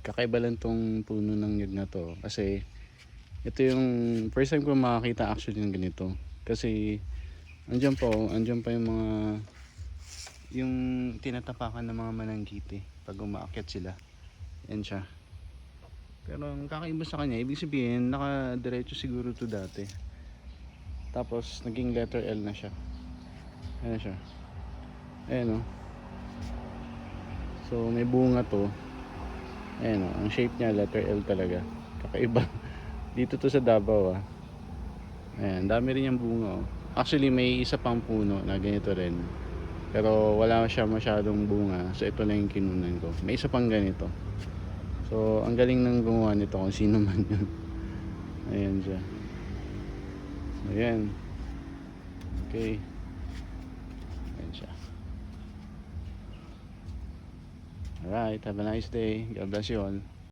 kakaiba lang tong puno ng nyug na to. Kasi ito yung first time ko makakita actually ng ganito. Kasi andyan pa yung mga yung tinatapakan ng mga mananggiti pag umaakyat sila. Yan siya. Pero ang kakaiba sa kanya, ibig sabihin nakadiretso siguro to dati. Tapos naging letter L na siya. Ayan siya. Ayan o. So may bunga to. Ayan o. Ang shape niya letter L talaga. Kakaiba. Dito to sa Davao ah. Ayan. Dami rin yung bunga oh. Actually may isa pang puno na ganito rin. Pero wala siya masyadong bunga. So ito lang yung kinunan ko. May isa pang ganito. So ang galing ng gumawa nito kung sino man yun. Ayan siya. Ayan. Okay. Ayan siya. Alright, have a nice day. God bless you all.